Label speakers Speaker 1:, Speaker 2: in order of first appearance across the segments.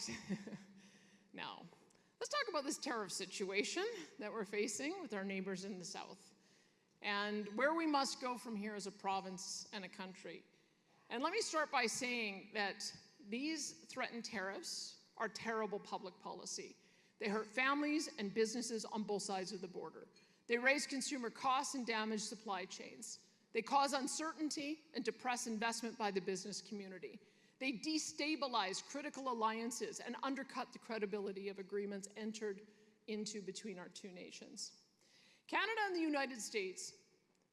Speaker 1: right. Now, let's talk about this tariff situation that we're facing with our neighbors in the south and where we must go from here as a province and a country. And let me start by saying that these threatened tariffs are terrible public policy. They hurt families and businesses on both sides of the border. They raise consumer costs and damage supply chains. They cause uncertainty and depress investment by the business community. They destabilize critical alliances and undercut the credibility of agreements entered into between our two nations. Canada and the United States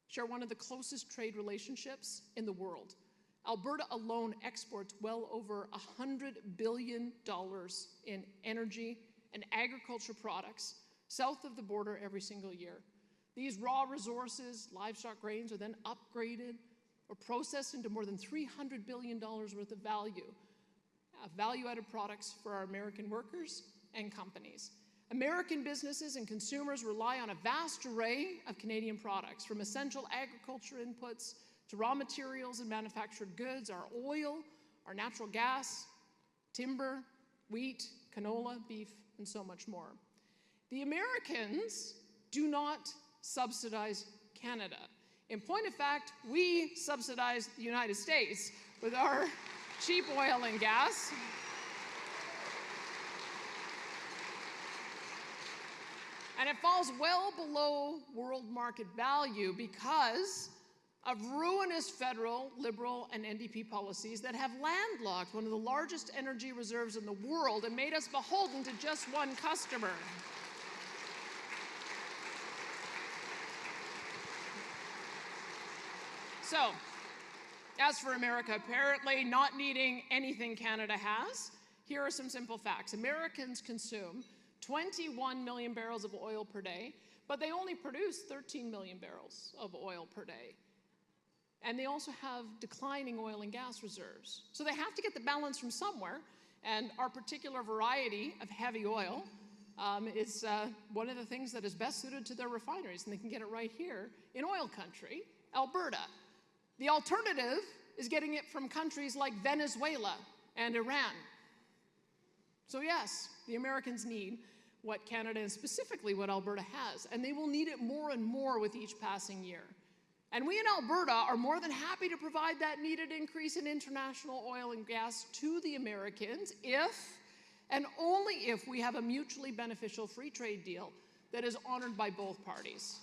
Speaker 1: share one of the closest trade relationships in the world. Alberta alone exports well over $100 billion in energy and agriculture products south of the border every single year. These raw resources, livestock grains, are then upgraded or processed into more than $300 billion worth of value-added products for our American workers and companies. American businesses and consumers rely on a vast array of Canadian products, from essential agriculture inputs to raw materials and manufactured goods, our oil, our natural gas, timber, wheat, canola, beef, and so much more. The Americans do not subsidize Canada. In point of fact, we subsidize the United States with our cheap oil and gas. And it falls well below world market value because of ruinous federal, Liberal, and NDP policies that have landlocked one of the largest energy reserves in the world and made us beholden to just one customer. So, as for America apparently not needing anything Canada has, here are some simple facts. Americans consume 21 million barrels of oil per day, but they only produce 13 million barrels of oil per day. And they also have declining oil and gas reserves. So they have to get the balance from somewhere, and our particular variety of heavy oil is one of the things that is best suited to their refineries, and they can get it right here in oil country, Alberta. The alternative is getting it from countries like Venezuela and Iran. So yes, the Americans need what Canada and specifically what Alberta has, and they will need it more and more with each passing year. And we in Alberta are more than happy to provide that needed increase in international oil and gas to the Americans if, and only if, we have a mutually beneficial free trade deal that is honored by both parties.